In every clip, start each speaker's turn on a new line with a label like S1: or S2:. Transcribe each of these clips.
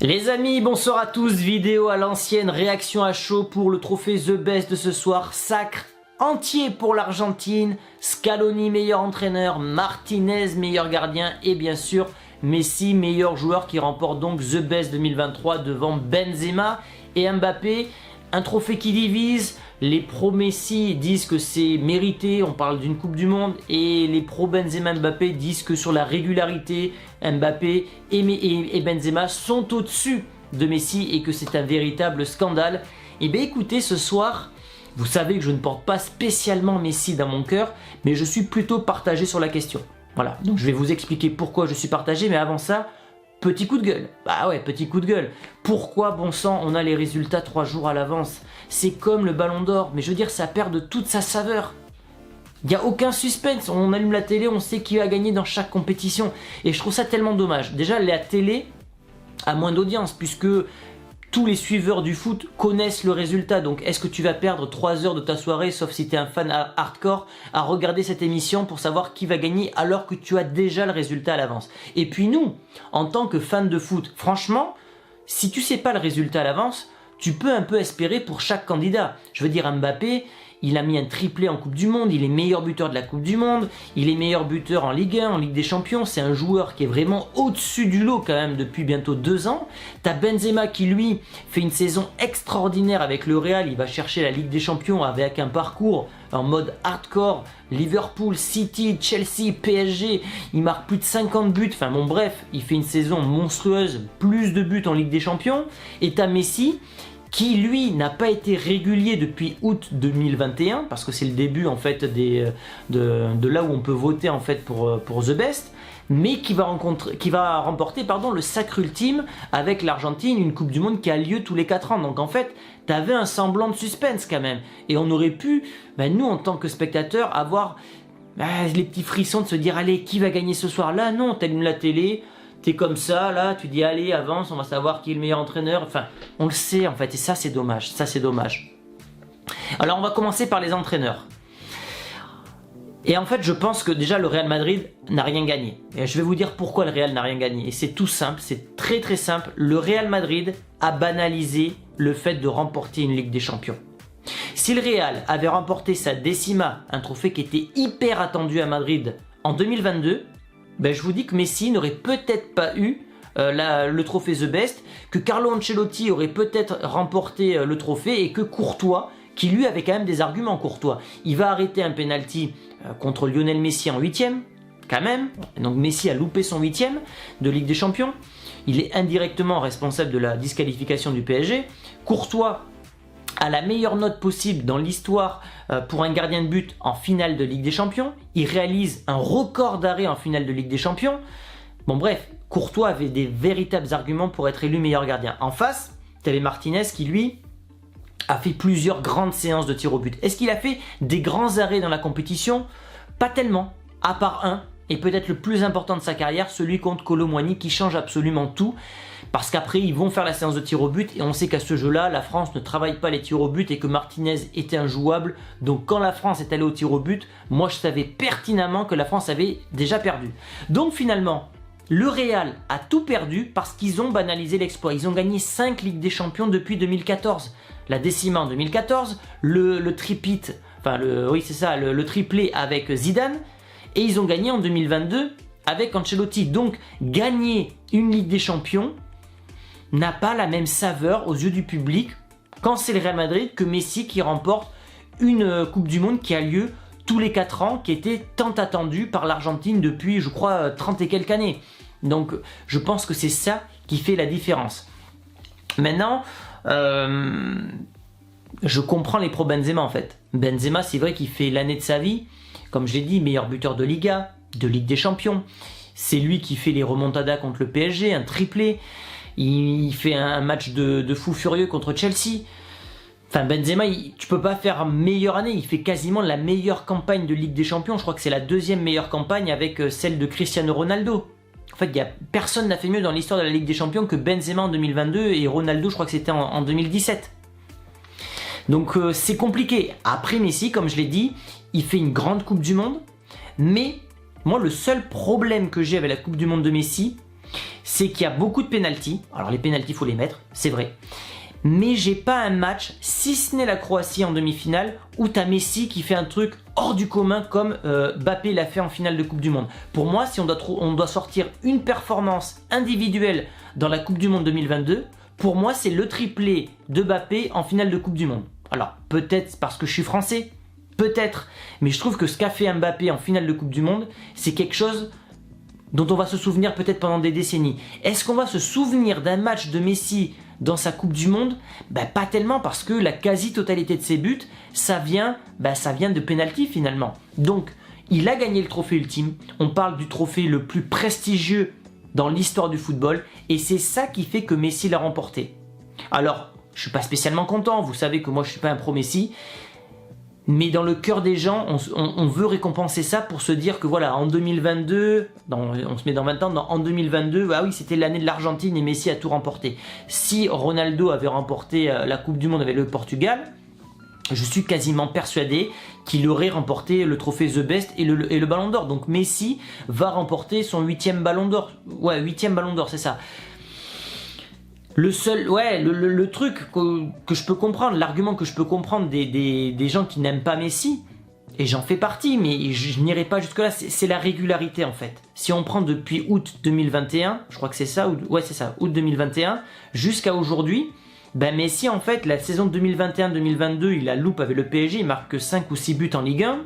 S1: Les amis, bonsoir à tous, vidéo à l'ancienne, réaction à chaud pour le trophée The Best de ce soir, sacre entier pour l'Argentine, Scaloni meilleur entraîneur, Martinez meilleur gardien et bien sûr Messi meilleur joueur qui remporte donc The Best 2023 devant Benzema et Mbappé. Un trophée qui divise, les pro-Messi disent que c'est mérité, on parle d'une Coupe du Monde, et les pro-Benzema Mbappé disent que sur la régularité, Mbappé et Benzema sont au-dessus de Messi et que c'est un véritable scandale. Et bien écoutez, ce soir, vous savez que je ne porte pas spécialement Messi dans mon cœur, mais je suis plutôt partagé sur la question. Voilà, donc je vais vous expliquer pourquoi je suis partagé, mais avant ça, petit coup de gueule. Bah ouais, petit coup de gueule. Pourquoi, bon sang, on a les résultats 3 jours à l'avance? C'est comme le Ballon d'Or, mais je veux dire, ça perd de toute sa saveur. Il n'y a aucun suspense, on allume la télé, on sait qui va gagner dans chaque compétition. Et je trouve ça tellement dommage. Déjà, la télé a moins d'audience, puisque tous les suiveurs du foot connaissent le résultat. Donc est-ce que tu vas perdre 3 heures de ta soirée, sauf si tu es un fan hardcore, à regarder cette émission pour savoir qui va gagner alors que tu as déjà le résultat à l'avance? Et puis nous, en tant que fans de foot, franchement, si tu sais pas le résultat à l'avance, tu peux un peu espérer pour chaque candidat. Je veux dire, Mbappé, il a mis un triplé en Coupe du Monde, il est meilleur buteur de la Coupe du Monde, il est meilleur buteur en Ligue 1, en Ligue des Champions, c'est un joueur qui est vraiment au-dessus du lot quand même depuis bientôt 2 ans. T'as Benzema qui lui fait une saison extraordinaire avec le Real, il va chercher la Ligue des Champions avec un parcours en mode hardcore, Liverpool, City, Chelsea, PSG, il marque plus de 50 buts, enfin bon bref, il fait une saison monstrueuse, plus de buts en Ligue des Champions, et t'as Messi qui lui n'a pas été régulier depuis août 2021, parce que c'est le début en fait de là où on peut voter en fait pour The Best, mais qui va remporter le sacre ultime avec l'Argentine, une Coupe du Monde qui a lieu tous les 4 ans. Donc en fait, tu avais un semblant de suspense quand même. Et on aurait pu, nous en tant que spectateurs, avoir les petits frissons de se dire allez, qui va gagner ce soir? Là non, tu allumes la télé, t'es comme ça, là, tu dis allez, avance, on va savoir qui est le meilleur entraîneur. Enfin, on le sait en fait, et ça c'est dommage, ça c'est dommage. Alors on va commencer par les entraîneurs. Et en fait, je pense que déjà le Real Madrid n'a rien gagné. Et je vais vous dire pourquoi le Real n'a rien gagné. Et c'est tout simple, c'est très très simple. Le Real Madrid a banalisé le fait de remporter une Ligue des Champions. Si le Real avait remporté sa décima, un trophée qui était hyper attendu à Madrid en 2022, je vous dis que Messi n'aurait peut-être pas eu le trophée The Best, que Carlo Ancelotti aurait peut-être remporté le trophée et que Courtois, qui lui avait quand même des arguments, Courtois, il va arrêter un penalty contre Lionel Messi en 8e, quand même, donc Messi a loupé son 8e de Ligue des Champions, il est indirectement responsable de la disqualification du PSG, Courtois a la meilleure note possible dans l'histoire pour un gardien de but en finale de Ligue des Champions. Il réalise un record d'arrêt en finale de Ligue des Champions. Bon bref, Courtois avait des véritables arguments pour être élu meilleur gardien. En face, tu avais Martinez qui lui a fait plusieurs grandes séances de tir au but. Est-ce qu'il a fait des grands arrêts dans la compétition? Pas tellement, à part un, et peut-être le plus important de sa carrière, celui contre Kolo Muani qui change absolument tout. Parce qu'après, ils vont faire la séance de tir au but et on sait qu'à ce jeu-là, la France ne travaille pas les tirs au but et que Martinez était injouable. Donc quand la France est allée au tir au but, moi je savais pertinemment que la France avait déjà perdu. Donc finalement, le Real a tout perdu parce qu'ils ont banalisé l'exploit. Ils ont gagné 5 Ligues des Champions depuis 2014. La décima en 2014, le tripit, le triplé avec Zidane. Et ils ont gagné en 2022 avec Ancelotti. Donc gagner une Ligue des Champions n'a pas la même saveur aux yeux du public quand c'est le Real Madrid que Messi qui remporte une Coupe du Monde qui a lieu tous les 4 ans, qui était tant attendue par l'Argentine depuis, je crois, 30 et quelques années. Donc je pense que c'est ça qui fait la différence. Maintenant, je comprends les pro Benzema en fait. Benzema, c'est vrai qu'il fait l'année de sa vie, comme je l'ai dit, meilleur buteur de Liga, de Ligue des Champions. C'est lui qui fait les remontadas contre le PSG, un triplé. Il fait un match de fou furieux contre Chelsea. Enfin, Benzema, tu peux pas faire meilleure année. Il fait quasiment la meilleure campagne de Ligue des Champions. Je crois que c'est la 2e meilleure campagne avec celle de Cristiano Ronaldo. En fait, personne n'a fait mieux dans l'histoire de la Ligue des Champions que Benzema en 2022 et Ronaldo, je crois que c'était en 2017. Donc c'est compliqué. Après Messi, comme je l'ai dit, il fait une grande Coupe du Monde. Mais moi, le seul problème que j'ai avec la Coupe du Monde de Messi, c'est qu'il y a beaucoup de pénaltys. Alors les pénaltys, il faut les mettre, c'est vrai. Mais j'ai pas un match, si ce n'est la Croatie en demi-finale, où tu as Messi qui fait un truc hors du commun comme Mbappé l'a fait en finale de Coupe du Monde. Pour moi, si on doit sortir une performance individuelle dans la Coupe du Monde 2022, pour moi, c'est le triplé de Mbappé en finale de Coupe du Monde. Alors, peut-être parce que je suis français, peut-être, mais je trouve que ce qu'a fait Mbappé en finale de Coupe du Monde, c'est quelque chose dont on va se souvenir peut-être pendant des décennies. Est-ce qu'on va se souvenir d'un match de Messi dans sa Coupe du Monde? Pas tellement, parce que la quasi-totalité de ses buts, ça vient de pénalty finalement. Donc, il a gagné le trophée ultime. On parle du trophée le plus prestigieux dans l'histoire du football, et c'est ça qui fait que Messi l'a remporté. Alors, je suis pas spécialement content, vous savez que moi je suis pas un pro-Messi, mais dans le cœur des gens, on veut récompenser ça pour se dire que voilà, en 2022, on se met dans 20 ans, en 2022, ah oui, c'était l'année de l'Argentine et Messi a tout remporté. Si Ronaldo avait remporté la Coupe du Monde avec le Portugal, je suis quasiment persuadé qu'il aurait remporté le trophée The Best et le Ballon d'Or. Donc Messi va remporter son 8e Ballon d'Or. Ouais, 8e Ballon d'Or, c'est ça. Le truc que je peux comprendre, l'argument que je peux comprendre des gens qui n'aiment pas Messi, et j'en fais partie, mais je n'irai pas jusque là, c'est la régularité en fait. Si on prend depuis août 2021, je crois que c'est ça, c'est ça, août 2021, jusqu'à aujourd'hui, Messi en fait, la saison 2021-2022, il a loupe avec le PSG, il marque que 5 ou 6 buts en Ligue 1.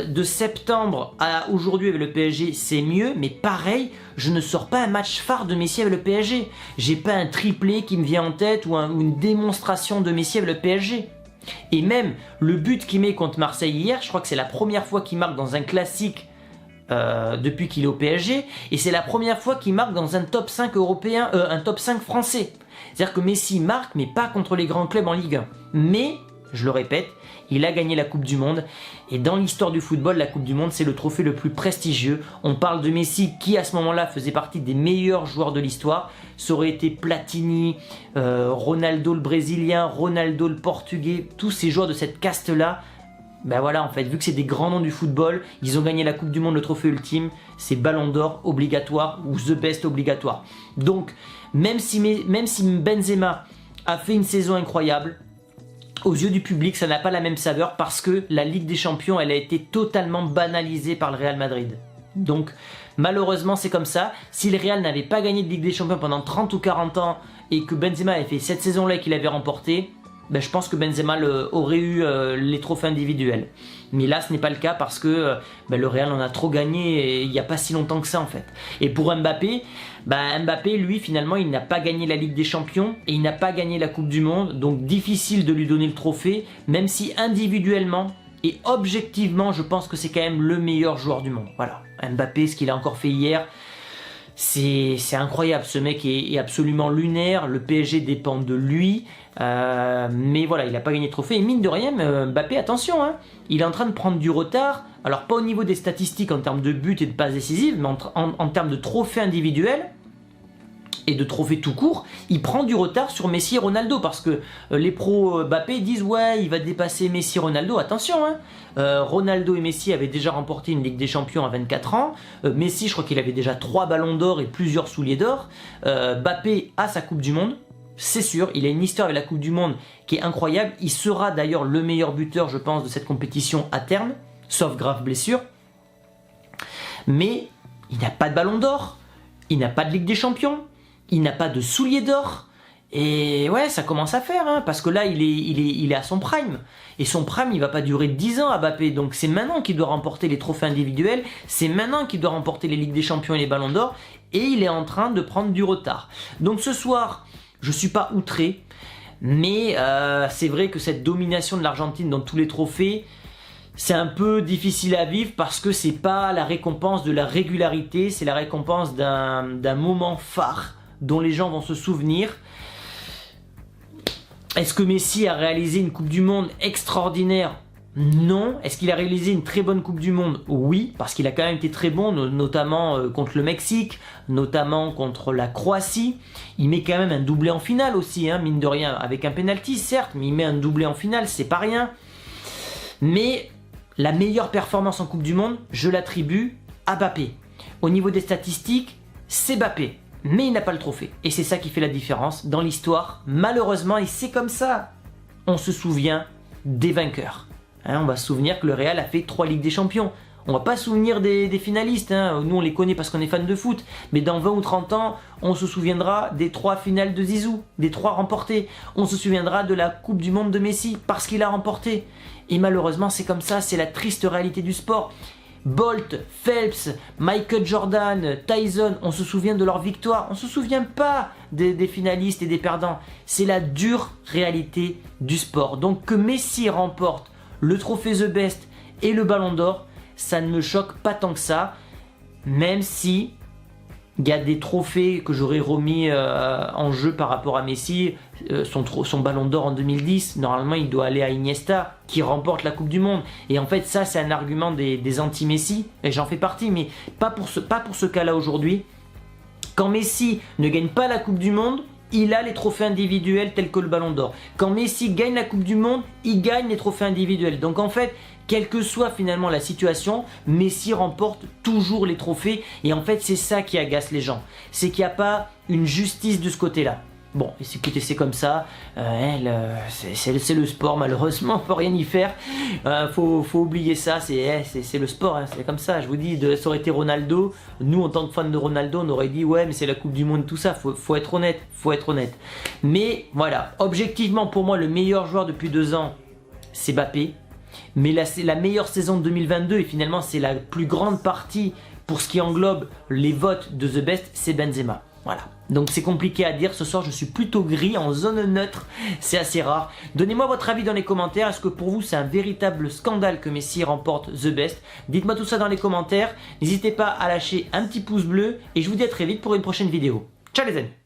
S1: De septembre à aujourd'hui avec le PSG, c'est mieux, mais pareil, je ne sors pas un match phare de Messi avec le PSG. J'ai pas un triplé qui me vient en tête ou une démonstration de Messi avec le PSG. Et même le but qu'il met contre Marseille hier, je crois que c'est la première fois qu'il marque dans un classique depuis qu'il est au PSG, et c'est la première fois qu'il marque dans un top 5 européen, un top 5 français. C'est-à-dire que Messi marque, mais pas contre les grands clubs en Ligue 1. Mais, je le répète, il a gagné la Coupe du Monde, et dans l'histoire du football, la Coupe du Monde, c'est le trophée le plus prestigieux. On parle de Messi qui, à ce moment-là, faisait partie des meilleurs joueurs de l'histoire. Ça aurait été Platini, Ronaldo le Brésilien, Ronaldo le Portugais, tous ces joueurs de cette caste-là. Voilà, en fait, vu que c'est des grands noms du football, ils ont gagné la Coupe du Monde, le trophée ultime, c'est Ballon d'Or obligatoire ou The Best obligatoire. Donc, même si Benzema a fait une saison incroyable, aux yeux du public, ça n'a pas la même saveur parce que la Ligue des Champions, elle a été totalement banalisée par le Real Madrid. Donc, malheureusement, c'est comme ça. Si le Real n'avait pas gagné de Ligue des Champions pendant 30 ou 40 ans et que Benzema avait fait cette saison-là et qu'il avait remporté, je pense que Benzema aurait eu les trophées individuels. Mais là, ce n'est pas le cas parce que le Real en a trop gagné et il n'y a pas si longtemps que ça en fait. Et pour Mbappé, Mbappé, lui, finalement, il n'a pas gagné la Ligue des Champions et il n'a pas gagné la Coupe du Monde. Donc, difficile de lui donner le trophée, même si individuellement et objectivement, je pense que c'est quand même le meilleur joueur du monde. Voilà, Mbappé, ce qu'il a encore fait hier, c'est incroyable. Ce mec est absolument lunaire. Le PSG dépend de lui. Mais voilà, il n'a pas gagné de trophée. Et mine de rien, Mbappé, attention, hein, il est en train de prendre du retard. Alors, pas au niveau des statistiques en termes de buts et de passes décisives, mais en termes de trophées individuels et de trophées tout court, il prend du retard sur Messi et Ronaldo parce que les pros Mbappé disent ouais, il va dépasser Messi et Ronaldo. Attention, hein, Ronaldo et Messi avaient déjà remporté une Ligue des Champions à 24 ans. Messi, je crois qu'il avait déjà 3 ballons d'or et plusieurs souliers d'or. Mbappé a sa Coupe du Monde. C'est sûr, il a une histoire avec la Coupe du Monde qui est incroyable. Il sera d'ailleurs le meilleur buteur, je pense, de cette compétition à terme, sauf grave blessure. Mais il n'a pas de ballon d'or, il n'a pas de Ligue des Champions, il n'a pas de souliers d'or. Et ouais, ça commence à faire, hein, parce que là, il est à son prime. Et son prime, il va pas durer 10 ans à Mbappé. Donc c'est maintenant qu'il doit remporter les trophées individuels, c'est maintenant qu'il doit remporter les Ligues des Champions et les ballons d'or. Et il est en train de prendre du retard. Donc ce soir, je suis pas outré, mais c'est vrai que cette domination de l'Argentine dans tous les trophées, c'est un peu difficile à vivre parce que c'est pas la récompense de la régularité, c'est la récompense d'un moment phare dont les gens vont se souvenir. Est-ce que Messi a réalisé une Coupe du Monde extraordinaire ? Non. Est-ce qu'il a réalisé une très bonne Coupe du Monde ? Oui, parce qu'il a quand même été très bon, notamment contre le Mexique, notamment contre la Croatie. Il met quand même un doublé en finale aussi, hein, mine de rien, avec un penalty certes, mais il met un doublé en finale, c'est pas rien. Mais la meilleure performance en Coupe du Monde, je l'attribue à Mbappé. Au niveau des statistiques, c'est Mbappé, mais il n'a pas le trophée. Et c'est ça qui fait la différence dans l'histoire, malheureusement, et c'est comme ça. On se souvient des vainqueurs. On va se souvenir que le Real a fait 3 Ligues des Champions. On va pas se souvenir des finalistes, nous on les connaît parce qu'on est fan de foot, mais dans 20 ou 30 ans, on se souviendra des 3 finales de Zizou, des 3 remportées. On se souviendra de la Coupe du Monde de Messi parce qu'il a remporté. Et malheureusement c'est comme ça, c'est la triste réalité du sport. Bolt, Phelps, Michael Jordan, Tyson, on se souvient de leur victoire, on se souvient pas des finalistes et des perdants. C'est la dure réalité du sport. Donc que Messi remporte le trophée The Best et le Ballon d'Or, ça ne me choque pas tant que ça, même si il y a des trophées que j'aurais remis en jeu par rapport à Messi. Son Ballon d'Or en 2010, normalement il doit aller à Iniesta qui remporte la Coupe du Monde. Et en fait ça c'est un argument des anti-Messi, et j'en fais partie, mais pas pour ce cas-là aujourd'hui. Quand Messi ne gagne pas la Coupe du Monde, il a les trophées individuels tels que le Ballon d'Or. Quand Messi gagne la Coupe du Monde, il gagne les trophées individuels. Donc en fait, quelle que soit finalement la situation, Messi remporte toujours les trophées. Et en fait, c'est ça qui agace les gens. C'est qu'il n'y a pas une justice de ce côté-là. Bon, écoutez, c'est comme ça, c'est le sport, malheureusement, on peut rien y faire, faut oublier ça, c'est le sport, c'est comme ça, je vous dis, ça aurait été Ronaldo, nous en tant que fans de Ronaldo, on aurait dit ouais mais c'est la Coupe du Monde, tout ça, faut être honnête, mais voilà, objectivement pour moi le meilleur joueur depuis 2 ans, c'est Mbappé, mais là c'est la meilleure saison de 2022 et finalement c'est la plus grande partie pour ce qui englobe les votes de The Best, c'est Benzema. Voilà, donc c'est compliqué à dire, ce soir je suis plutôt gris, en zone neutre, c'est assez rare. Donnez-moi votre avis dans les commentaires, est-ce que pour vous c'est un véritable scandale que Messi remporte The Best? Dites-moi tout ça dans les commentaires, n'hésitez pas à lâcher un petit pouce bleu et je vous dis à très vite pour une prochaine vidéo. Ciao les amis!